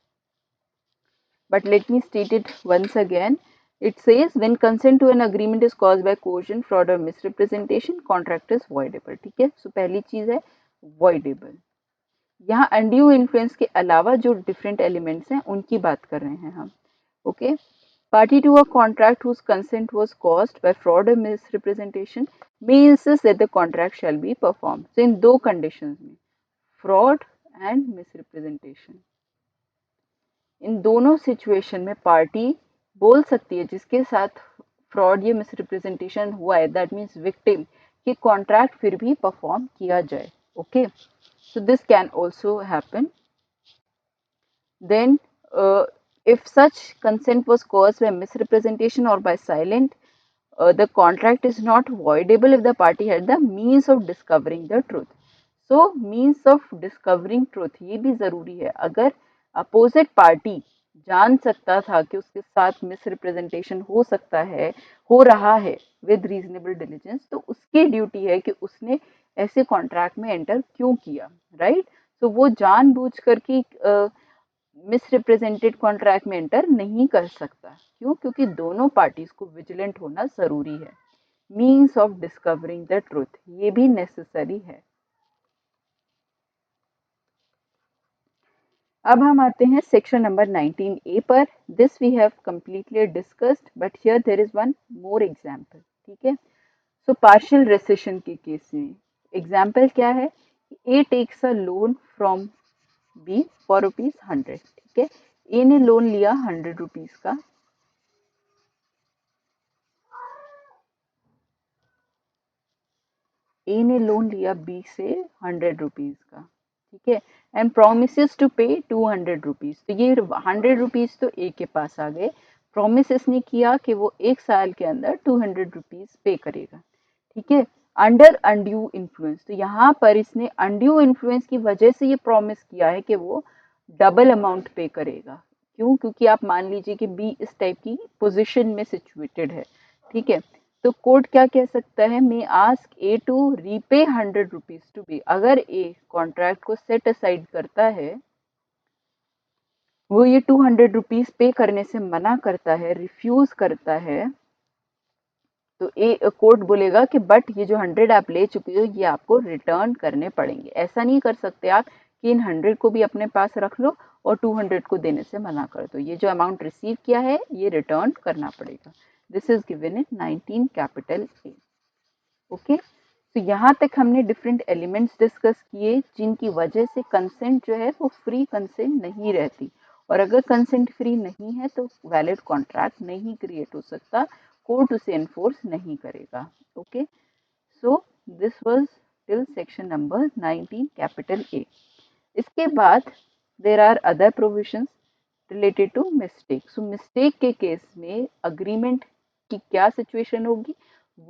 but let me state it once again। It says when consent to an agreement is caused by coercion, fraud or misrepresentation, contract is voidable। ठीक है, so पहली चीज है voidable। यहाँ undue influence के अलावा जो different elements हैं उनकी बात कर रहे हैं हम। Okay, party to a contract whose consent was caused by fraud or misrepresentation may insist that the contract shall be performed। so इन दो conditions में, fraud and misrepresentation, इन दोनों सिचुएशन में पार्टी बोल सकती है जिसके साथ फ्रॉड या मिसरिप्रेजेंटेशन हुआ है, दैट मीन्स विक्टिम, कि कॉन्ट्रैक्ट फिर भी परफॉर्म किया जाए। Okay, so this can also happen. Then if such consent was caused by misrepresentation or by silent, the contract is not voidable if the party had the means of discovering the truth। so means of discovering truth ये भी जरूरी है। अगर opposite party जान सकता था कि उसके साथ मिसरिप्रेजेंटेशन हो सकता है, हो रहा है विद रीजनेबल डिलीजेंस, तो उसकी ड्यूटी है कि उसने ऐसे कॉन्ट्रैक्ट में एंटर क्यों किया, राइट। तो वो जानबूझ कर के मिसरिप्रेजेंटेड कॉन्ट्रैक्ट में एंटर नहीं कर सकता। क्यों? क्योंकि दोनों पार्टीज को विजिलेंट होना जरूरी है। Means of discovering the truth, ये भी नेसेसरी है। अब हम आते हैं सेक्शन नंबर 19A पर। This we have completely discussed, but here there is one more example, ठीक है। सो पार्शियल रेसेशन के केस में एग्जांपल क्या है? A takes a loan from B for ₹100, ठीक है। ए ने लोन लिया 100 रुपीज का, ए ने लोन लिया बी से 100 रुपीज का, ठीक है, एंड प्रोमिसेस टू पे 200 रुपीज। तो ये 100 रुपीज तो ए के पास आ गए, प्रॉमिस इसने किया कि वो 1 साल के अंदर 200 रुपीज पे करेगा, ठीक है। अंडर अनड्यू इन्फ्लुएंस, तो यहाँ पर इसने अनड्यू इन्फ्लुएंस की वजह से ये प्रॉमिस किया है कि वो डबल अमाउंट पे करेगा। क्यों? क्योंकि आप मान लीजिए कि बी इस टाइप की पोजीशन में सिचुएटेड है, ठीक है। तो कोर्ट क्या कह सकता है? May ask A to repay 100 rupees to B. अगर ए कॉन्ट्रैक्ट को सेट असाइड करता है, वो ये 200 रुपीज पे करने से मना करता है, रिफ्यूज करता है, तो ए कोर्ट बोलेगा कि बट ये जो 100 आप ले चुके हो ये आपको रिटर्न करने पड़ेंगे। ऐसा नहीं कर सकते आप कि इन 100 को भी अपने पास रख लो और 200 को देने से मना कर दो। ये जो अमाउंट रिसीव किया है ये रिटर्न करना पड़ेगा। This is given in 19 capital A. Okay, तो यहाँ तक हमने डिफरेंट एलिमेंट्स डिस्कस किए जिनकी वजह से कंसेंट जो है वो फ्री कंसेंट नहीं रहती, और अगर कंसेंट फ्री नहीं है तो वैलिड कॉन्ट्रैक्ट नहीं क्रिएट हो सकता, कोर्ट उसे एनफोर्स नहीं करेगा। Okay, so this was till section number 19 capital A. इसके बाद there are other provisions related to mistake. So mistake के केस में अग्रीमेंट की क्या सिचुएशन होगी?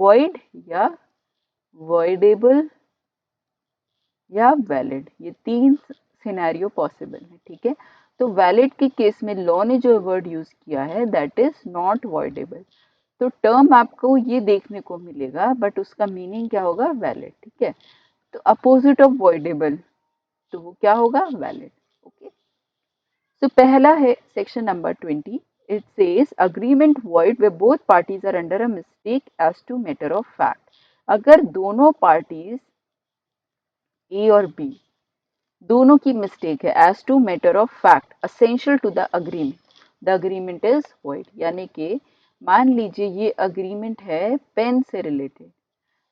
वॉइड या वॉइडेबल या वैलिड, ये 3 सिनेरियो पॉसिबल है, ठीक है। तो वैलिड के केस में लॉ ने जो वर्ड यूज किया है दैट इज नॉट वॉइडेबल। तो टर्म आपको ये देखने को मिलेगा बट उसका मीनिंग क्या होगा? वैलिड, ठीक है। तो अपोजिट ऑफ वॉइडेबल, तो वो क्या होगा? वैलिड। ओके, तो पहला है section number 20। It says agreement void where both parties are under a mistake as to matter of fact. अगर दोनों पार्टीज ए और बी दोनों की मिस्टेक है as to matter of fact essential to the agreement is void. यानी कि मान लीजिए ये अग्रीमेंट है पेन से रिलेटेड,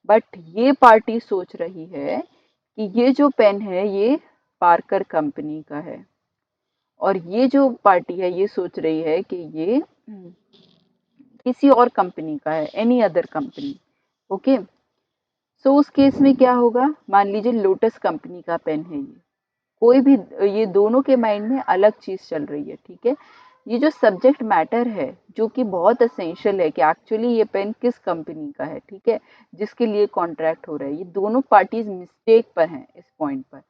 बट ये पार्टी सोच रही है कि ये जो पेन है ये पार्कर कंपनी का है, और ये जो पार्टी है ये सोच रही है कि ये किसी और कंपनी का है, any other company. Okay, so उस केस में क्या होगा? मान लीजिए लोटस कंपनी का पेन है ये, कोई भी, ये दोनों के माइंड में अलग चीज चल रही है, ठीक है। ये जो सब्जेक्ट मैटर है जो कि बहुत असेंशियल है कि एक्चुअली ये पेन किस कंपनी का है, ठीक है, जिसके लिए कॉन्ट्रैक्ट हो रहा है, ये दोनों पार्टीज मिस्टेक पर हैं इस पॉइंट पर।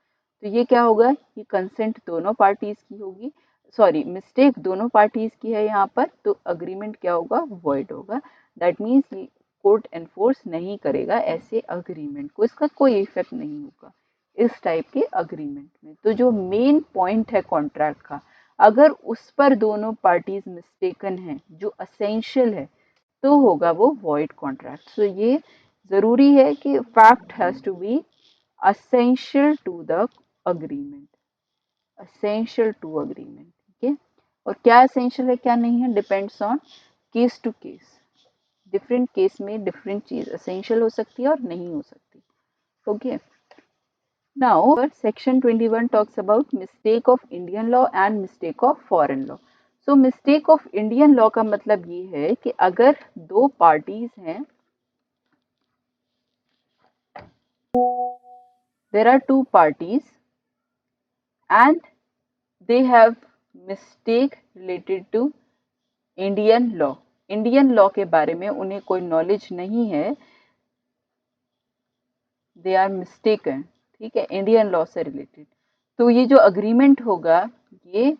तो ये क्या होगा? ये कंसेंट दोनों पार्टीज की होगी, सॉरी मिस्टेक दोनों पार्टीज की है यहाँ पर, तो अग्रीमेंट क्या होगा? वॉइड होगा। दैट मीन्स ये कोर्ट एनफोर्स नहीं करेगा ऐसे अग्रीमेंट को, इसका कोई इफेक्ट नहीं होगा इस टाइप के अग्रीमेंट में। तो जो मेन पॉइंट है कॉन्ट्रैक्ट का, अगर उस पर दोनों पार्टीज मिस्टेकन है, जो असेंशियल है, तो होगा वो वॉइड कॉन्ट्रैक्ट। सो ये जरूरी है कि fact has to be essential to the agreement, essential to agreement, ठीक है। और क्या असेंशियल है क्या नहीं है depends on case to case. Different case में डिफरेंट चीज असेंशियल हो सकती है और नहीं हो सकती। ओके, now section 21 talks about mistake of Indian law and mistake of foreign law. So mistake of Indian law का मतलब ये है कि अगर दो पार्टीज हैं, there are two parties and they have mistake related to Indian law. Indian law के बारे में उन्हें कोई नॉलेज नहीं है, दे आर मिस्टेकन, ठीक है, इंडियन लॉ से रिलेटेड। तो ये जो अग्रीमेंट होगा ये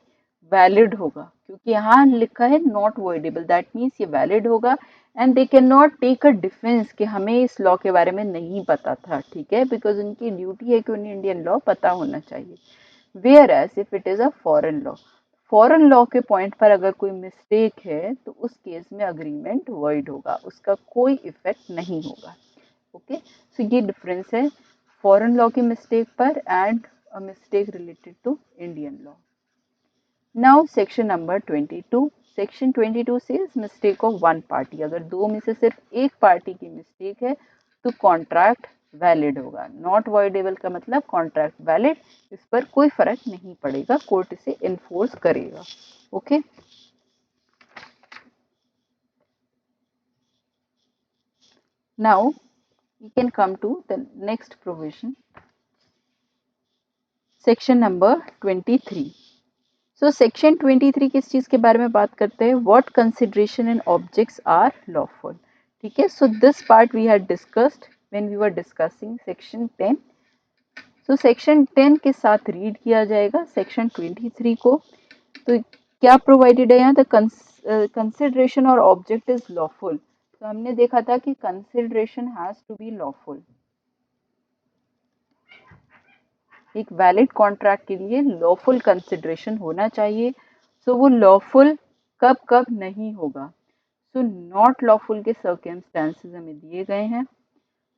वैलिड होगा, क्योंकि यहाँ लिखा है नॉट वॉइडेबल, दैट मीन्स ये वैलिड होगा and they can not take a defence कि हमें इस लॉ के बारे में नहीं पता था, ठीक है, बिकॉज उनकी ड्यूटी है कि उन्हें इंडियन लॉ पता होना चाहिए। Whereas if it is a foreign law के पॉइंट पर अगर कोई मिस्टेक है तो उस केस में अग्रीमेंट वॉइड होगा, उसका कोई इफेक्ट नहीं होगा। ओके, सो ये डिफरेंस है फॉरेन लॉ की मिस्टेक पर and a mistake related to Indian law. Now section number 22। Section 22 says mistake of one party, अगर दो में से सिर्फ एक पार्टी की मिस्टेक है तो कॉन्ट्रैक्ट वैलिड होगा। नॉट वॉइडेबल का मतलब कॉन्ट्रैक्ट वैलिड, इस पर कोई फर्क नहीं पड़ेगा, कोर्ट इसे इन्फोर्स करेगा। Okay, now we can come to the next provision, section number 23। So section 23 किस चीज के बारे में बात करते हैं? What consideration and objects are lawful, ठीक है। So this part we had discussed when we were discussing section 10। सो सेक्शन 10 के साथ रीड किया जाएगा सेक्शन 23 को। तो क्या प्रोवाइडेड है यहाँ? द कंसिडरेशन और ऑब्जेक्ट इज लॉफुल। तो हमने देखा था कि consideration has to be lawful. एक वैलिड कॉन्ट्रैक्ट के लिए लॉफुल कंसिडरेशन होना चाहिए। सो वो लॉफुल कब कब नहीं होगा? सो नॉट लॉफुल के सर्कमस्टेंसेस हमें दिए गए हैं।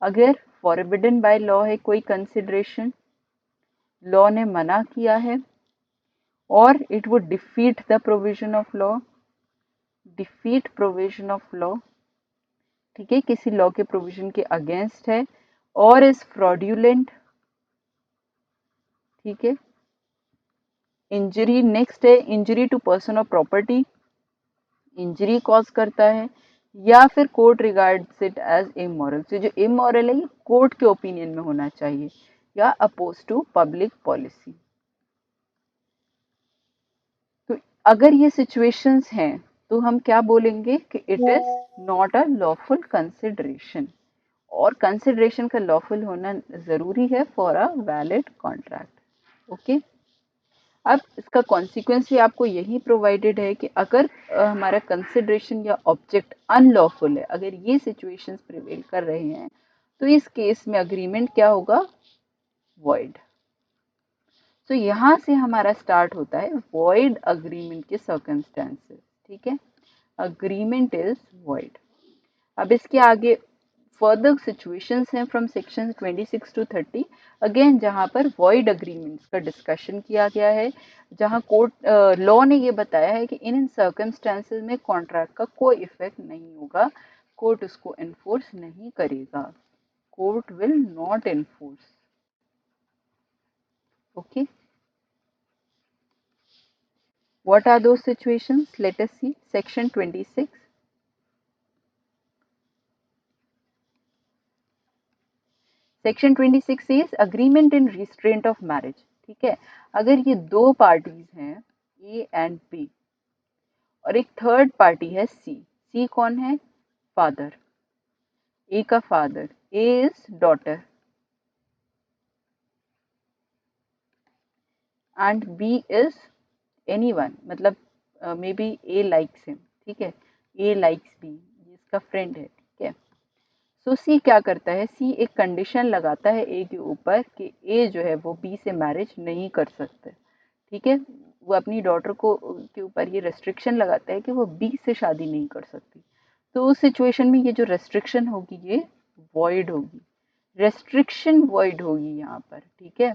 अगर फॉरबिडन बाय लॉ है कोई कंसिडरेशन, लॉ ने मना किया है, और it would defeat the provision of law, defeat provision of law, ठीक है, किसी लॉ के प्रोविजन के अगेंस्ट है, और इज फ्रॉड्यूलेंट, ठीक है। इंजरी नेक्स्ट है, इंजरी टू पर्सन और प्रॉपर्टी, इंजरी कॉज करता है, या फिर court regards it as immoral. तो जो इमोरल है ये कोर्ट के ओपिनियन में होना चाहिए, या अपोज टू पब्लिक पॉलिसी। तो अगर ये सिचुएशंस हैं तो हम क्या बोलेंगे कि it is not a lawful consideration, और कंसिडरेशन का लॉफुल होना जरूरी है for a valid contract. Okay, अब इसका कॉन्सिक्वेंस भी आपको यही प्रोवाइडेड है कि अगर हमारा कंसिडरेशन या ऑब्जेक्ट अनलॉफुल है, अगर ये सिचुएशंस प्रिवेल कर रहे हैं, तो इस केस में अग्रीमेंट क्या होगा? वॉइड। तो यहाँ से हमारा स्टार्ट होता है वॉइड अग्रीमेंट के सर्कमस्टेंसेस, ठीक है। Agreement is void. अब इसके आगे फर्दर सिचुएशंस हैं फ्रॉम सेक्शन 26 टू 30, अगेन जहाँ पर वॉइड अग्रीमेंट्स का डिस्कशन किया गया है, जहाँ कोर्ट लॉ ने ये बताया है कि इन सर्कमस्टेंसेस में कॉन्ट्रैक्ट का कोई इफेक्ट नहीं होगा, कोर्ट उसको एनफोर्स नहीं करेगा, court will not enforce. Okay, what are those situations? Let us see section 26। Section 26 is agreement in restraint of marriage, ठीक है। अगर ये दो पार्टीज हैं ए एंड बी, और एक थर्ड पार्टी है सी, सी कौन है? फादर, ए का father, A is daughter and B is anyone, मतलब may be A likes him, ठीक है, ए लाइक्स बी, इसका फ्रेंड है, ठीक है। सो सी क्या करता है? सी एक कंडीशन लगाता है ए के ऊपर कि ए जो है वो बी से मैरिज नहीं कर सकते, ठीक है। वो अपनी डॉटर को के ऊपर ये रेस्ट्रिक्शन लगाता है कि वो बी से शादी नहीं कर सकती। तो उस सिचुएशन में ये जो रेस्ट्रिक्शन होगी ये वॉइड होगी, रेस्ट्रिक्शन वॉइड होगी यहाँ पर, ठीक है।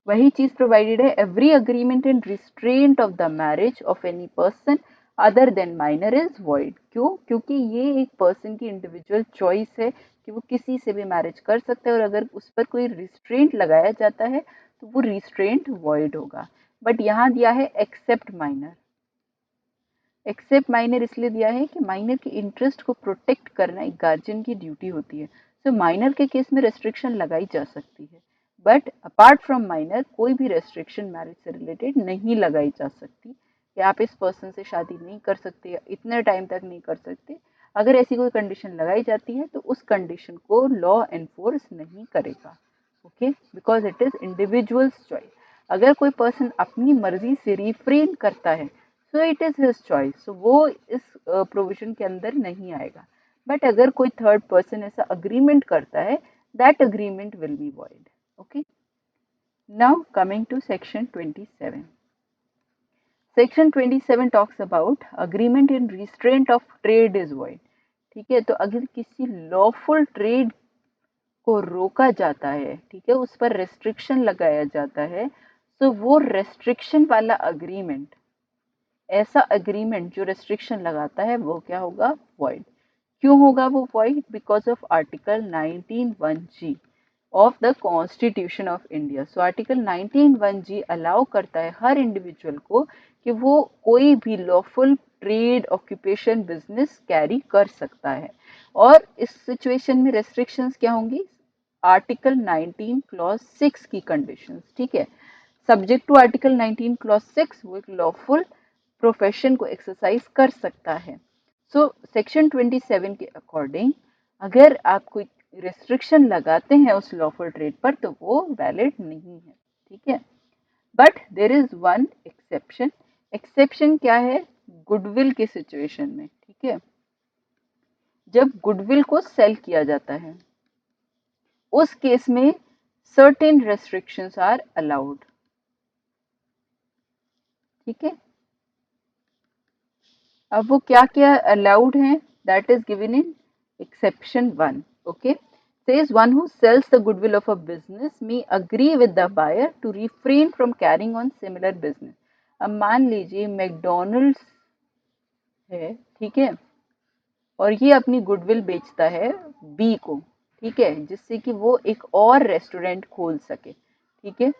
वही चीज प्रोवाइडेड है, every agreement in restraint of the marriage of any person other than minor is void. क्यों? क्योंकि ये एक पर्सन की इंडिविजुअल चॉइस है कि वो किसी से भी मैरिज कर सकता है, और अगर उस पर कोई रिस्ट्रेंट लगाया जाता है तो वो रिस्ट्रेंट वॉइड होगा। बट यहाँ दिया है एक्सेप्ट माइनर। एक्सेप्ट माइनर इसलिए दिया है कि माइनर के इंटरेस्ट को प्रोटेक्ट करना एक गार्जियन की ड्यूटी होती है। सो माइनर के केस में रेस्ट्रिक्शन लगाई जा सकती है, बट अपार्ट फ्रॉम माइनर कोई भी रेस्ट्रिक्शन मैरिज से रिलेटेड नहीं लगाई जा सकती कि आप इस पर्सन से शादी नहीं कर सकते या इतने टाइम तक नहीं कर सकते। अगर ऐसी कोई कंडीशन लगाई जाती है तो उस कंडीशन को लॉ एनफोर्स नहीं करेगा, okay, because it is individuals choice. अगर कोई पर्सन अपनी मर्जी से रिफ्रेन करता है so it is his choice, so वो इस प्रोविजन के अंदर नहीं आएगा। बट अगर कोई थर्ड पर्सन ऐसा अग्रीमेंट करता है, that agreement will be void. Okay, now coming to section 27। Section 27 talks about agreement in restraint of trade is void. ठीक है, तो अगर किसी लॉफुल ट्रेड को रोका जाता है, ठीक है, उस पर रेस्ट्रिक्शन लगाया जाता है, तो वो रेस्ट्रिक्शन वाला अग्रीमेंट, ऐसा अग्रीमेंट जो रेस्ट्रिक्शन लगाता है, वो क्या होगा? वॉइड। क्यों होगा वो void? Because of article 19(1)(g of the constitution of India. So article 19(1)(g allow करता है हर इंडिविजुअल को कि वो कोई भी lawful trade, occupation, business carry कर सकता है। और इस सिचुएशन में रेस्ट्रिक्शंस क्या होंगी? आर्टिकल 19 क्लॉज 6 की कंडीशंस। ठीक है, सब्जेक्ट टू आर्टिकल 19 क्लॉज 6 वो एक लॉफुल प्रोफेशन को एक्सरसाइज कर सकता है। सो सेक्शन 27 के अकॉर्डिंग अगर आप कोई रिस्ट्रिक्शन लगाते हैं उस लॉफुल ट्रेड पर तो वो वैलिड नहीं है। ठीक है, but there is one exception. Exception क्या है? गुडविल के सिचुएशन में। ठीक है, जब गुडविल को सेल किया जाता है उस केस में सर्टेन रेस्ट्रिक्शंस आर अलाउड। ठीक है, अब वो क्या क्या अलाउड है? That is given in exception 1। Okay, says one who sells the goodwill of a business may agree with the buyer to refrain from carrying on similar business। अब मान लीजिए मैकडोनल्ड्स है, ठीक है, और ये अपनी गुडविल बेचता है बी को, ठीक है, जिससे कि वो एक और रेस्टोरेंट खोल सके, ठीक है,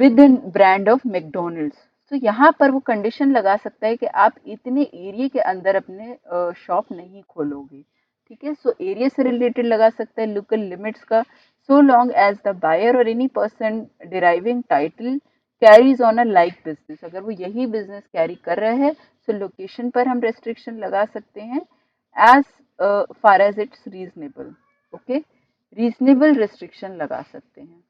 with in brand of McDonald's. तो यहाँ पर वो कंडीशन लगा सकता है कि आप इतने एरिया के अंदर अपने शॉप नहीं खोलोगे। ठीक है, सो एरिया से रिलेटेड लगा सकता है, लोकल लिमिट्स का, so long as the buyer और any person deriving title carries on a like business. अगर वो यही बिजनेस कैरी कर रहा है तो लोकेशन पर हम रेस्ट्रिक्शन लगा सकते हैं as far as it's reasonable. Okay, reasonable restriction लगा सकते हैं।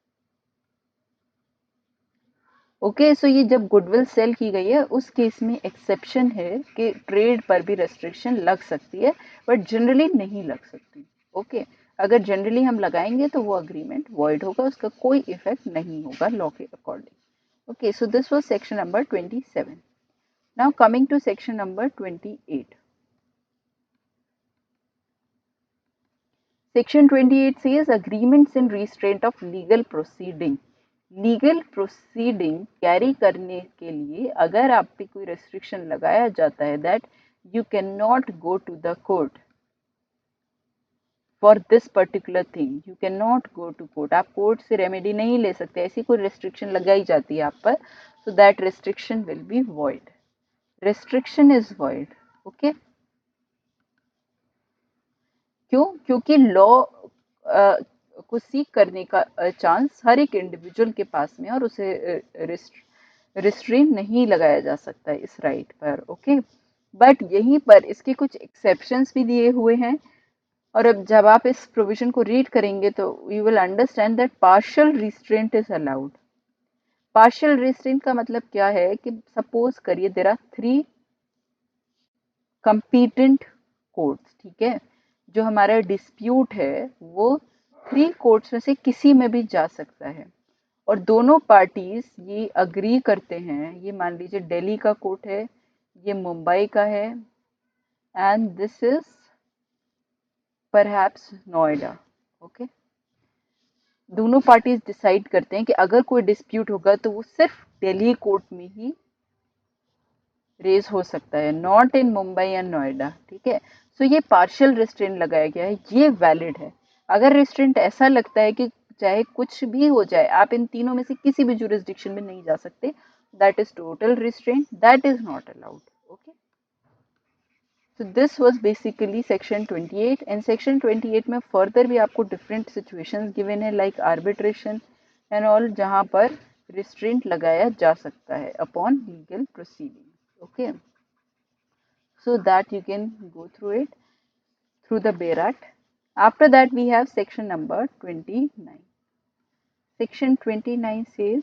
ओके, सो ये जब गुडविल सेल की गई है उस केस में एक्सेप्शन है कि ट्रेड पर भी रेस्ट्रिक्शन लग सकती है, बट जनरली नहीं लग सकती। ओके, अगर जनरली हम लगाएंगे तो वो अग्रीमेंट वॉइड होगा, उसका कोई इफेक्ट नहीं होगा लॉ के according. Okay, so this was section number 27। Now coming to section number 28। Section 28 says agreements in restraint of legal proceeding। Legal proceeding carry करने के लिए अगर आप पे कोई रेस्ट्रिक्शन लगाया जाता है that you can not go to the court for this particular thing, you can not go to court, आप कोर्ट से रेमेडी नहीं ले सकते, ऐसी कोई रेस्ट्रिक्शन लगाई जाती है आप पर, so that restriction will be void. Restriction is void. Okay, क्यों? क्योंकि लॉ को सीक करने का चांस हर एक इंडिविजुअल के पास में, और उसे रिस्ट्रेन नहीं लगाया जा सकता है इस राइट पर। ओके, बट यहीं पर इसके कुछ एक्सेप्शंस भी दिए हुए हैं, और अब जब आप इस प्रोविजन को रीड करेंगे तो you will understand that partial restraint is allowed. Partial restraint का मतलब क्या है कि सपोज करिए देयर आर 3 कंपीटेंट कोर्ट्स। ठीक है, जो हमारा डिस्प्यूट है वो 3 कोर्ट्स में से किसी में भी जा सकता है, और दोनों पार्टीज ये अग्री करते हैं, ये मान लीजिए दिल्ली का कोर्ट है, ये मुंबई का है, and this is perhaps Noida. Okay, दोनों पार्टीज डिसाइड करते हैं कि अगर कोई डिस्प्यूट होगा तो वो सिर्फ दिल्ली कोर्ट में ही रेज हो सकता है, not in Mumbai and Noida. ठीक है, सो ये पार्शियल रिस्ट्रेंट लगाया गया है, ये वैलिड है। अगर रिस्ट्रेंट ऐसा लगता है कि चाहे कुछ भी हो जाए आप इन तीनों में से किसी भी जुरिस्डिक्शन में नहीं जा सकते, that is total restraint, that is not allowed. Okay, so this was basically section 28, and section 28 में further भी आपको different situations given है like arbitration and all, जहाँ पर restraint लगाया जा सकता है upon legal proceeding। okay, so that you can go through it through the BERAT। After that we have section number 29। section 29 says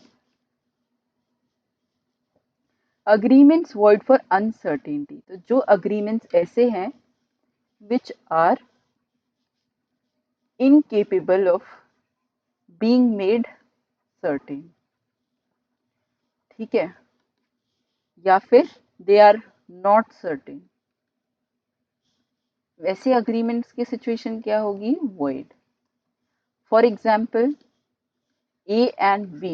agreements void for uncertainty, तो जो agreements ऐसे हैं which are incapable of being made certain, ठीक है, या फिर they are not certain, वैसे agreements की सिचुएशन क्या होगी, void. For example A and B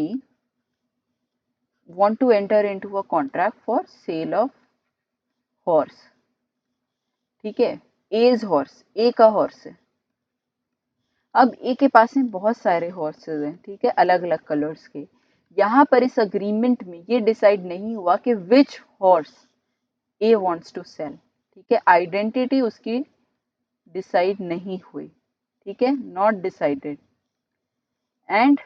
want to enter into a contract for sale of horse, ठीक है, A's horse, A का horse है। अब A के पास में बहुत सारे horses हैं, ठीक है, अलग अलग कलर्स के। यहाँ पर इस अग्रीमेंट में ये डिसाइड नहीं हुआ कि विच horse A wants to sell, ठीक है, आइडेंटिटी उसकी डिसाइड नहीं हुई, ठीक है, not decided, and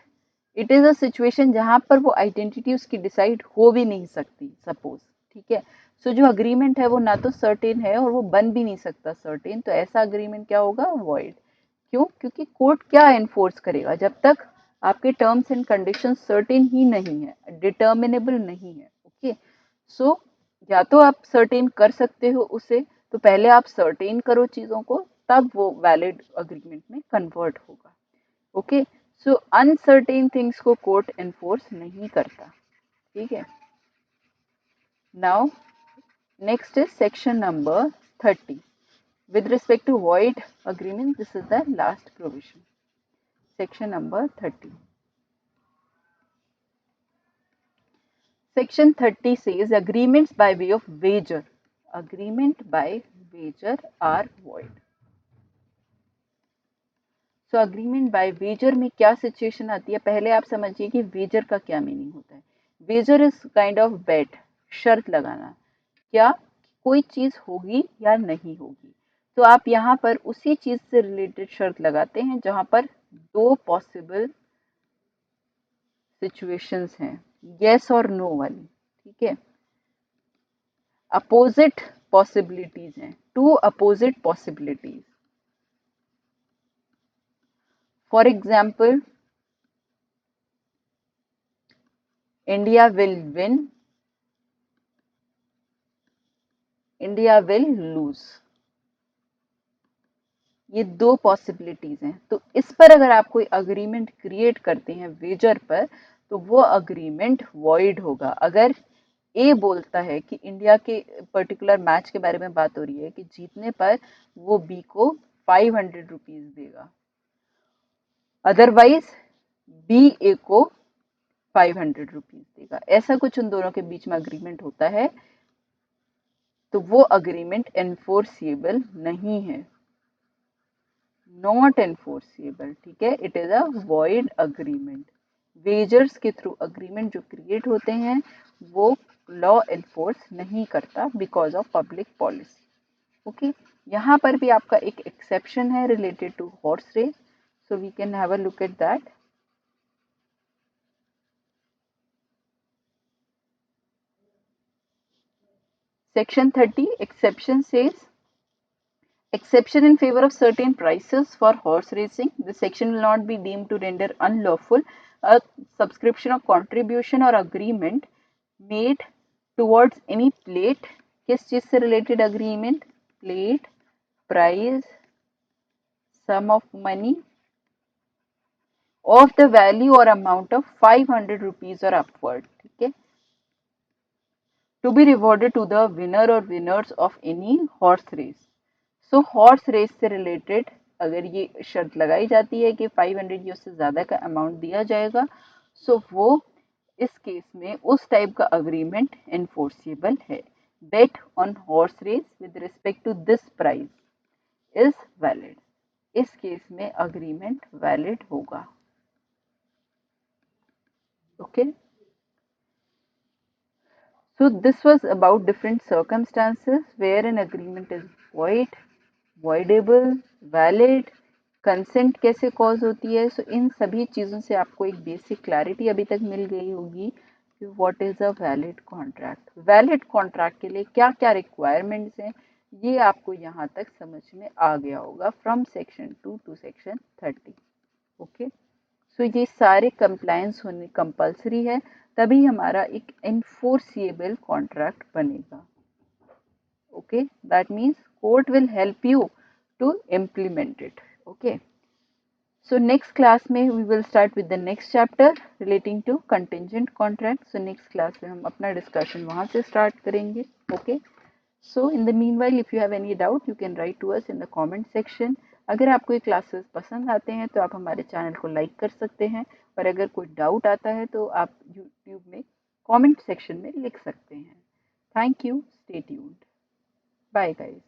it is a situation जहां पर वो आइडेंटिटी उसकी डिसाइड हो भी नहीं सकती सपोज, ठीक है। सो जो अग्रीमेंट है वो ना तो सर्टेन है और वो बन भी नहीं सकता सर्टेन, तो ऐसा अग्रीमेंट क्या होगा, वॉइड। क्यों, क्योंकि कोर्ट क्या एनफोर्स करेगा जब तक आपके टर्म्स एंड कंडीशन सर्टेन ही नहीं है, डिटर्मिनेबल नहीं है, ओके। सो या तो आप सर्टेन कर सकते हो उसे, तो पहले आप सर्टेन करो चीजों को, तब वो वैलिड अग्रीमेंट में कन्वर्ट होगा, ओके। सो अनसर्टेन थिंग्स को कोर्ट एनफोर्स नहीं करता, ठीक है। Now next is section number 30 with respect to void agreement. This is the last provision, section number 30. Section 30 says agreements by way of wager, agreement by wager are void. So agreement by wager में क्या situation आती है, पहले आप समझिए कि Vaser का क्या मीनिंग होता है। वेजर इज काइंड ऑफ बेट, शर्त लगाना, क्या कोई चीज होगी या नहीं होगी। तो आप यहाँ पर उसी चीज से रिलेटेड शर्त लगाते हैं जहां पर दो पॉसिबल सिचुएशंस हैं, यस और नो वाली, ठीक है, अपोजिट पॉसिबिलिटीज हैं, two opposite possibilities. For example India will win, India will lose, ये दो पॉसिबिलिटीज हैं। तो इस पर अगर आप कोई अग्रीमेंट क्रिएट करते हैं वेजर पर, तो वो अग्रीमेंट वॉइड होगा। अगर ए बोलता है कि इंडिया के पर्टिकुलर मैच के बारे में बात हो रही है कि जीतने पर वो बी को 500 रुपीज देगा, अदरवाइज बी ए को 500 रुपीज देगा, ऐसा कुछ उन दोनों के बीच में अग्रीमेंट होता है, तो वो अग्रीमेंट एनफोर्सिएबल नहीं है, नॉट एनफोर्सिएबल, ठीक है, it is a void agreement. Wagers के थ्रू अग्रीमेंट जो क्रिएट होते हैं वो लॉ एनफोर्स नहीं करता because of public policy, okay. यहाँ पर भी आपका एक एक्सेप्शन है related to horse race, so we can have a look at that. Section 30 exception says exception in favor of certain prices for horse racing. This section will not be deemed to render unlawful a subscription or contribution or agreement made towards any plate. किस चीज से related agreement? Plate, price, sum of money of the value or amount of 500 rupees or upward, ठीक है, to be rewarded to the winner or winners of any horse race. So horse race से related अगर ये शर्त लगाई जाती है कि 500 या उससे ज़्यादा का अमाउंट दिया जाएगा, सो वो इस केस में उस टाइप का अग्रीमेंट एनफोर्सिबल है। Bet on horse race with respect to this prize is valid, इस केस में अग्रीमेंट वैलिड होगा, okay. So this was about different circumstances where an agreement is void, voidable, valid, consent कैसे cause होती है। सो इन सभी चीज़ों से आपको एक बेसिक क्लैरिटी अभी तक मिल गई होगी कि what is a valid contract, valid contract के लिए क्या क्या रिक्वायरमेंट्स हैं, ये आपको यहाँ तक समझ में आ गया होगा from section 2 to section 30, okay. So ये सारे कंप्लायंस होने कंपल्सरी है, तभी हमारा एक एनफोर्सिएबल कॉन्ट्रैक्ट बनेगा। Okay, that means court will help you to implement it. Okay, so next class में we will start with the next chapter relating to contingent contract. So next class में हम अपना discussion वहाँ से start करेंगे। Okay, so in the meanwhile if you have any doubt you can write to us in the comment section. अगर आपको ये classes पसंद आते हैं तो आप हमारे channel को like कर सकते हैं, और अगर कोई doubt आता है तो आप YouTube में comment section में लिख सकते हैं। Thank you, stay tuned. Bye guys.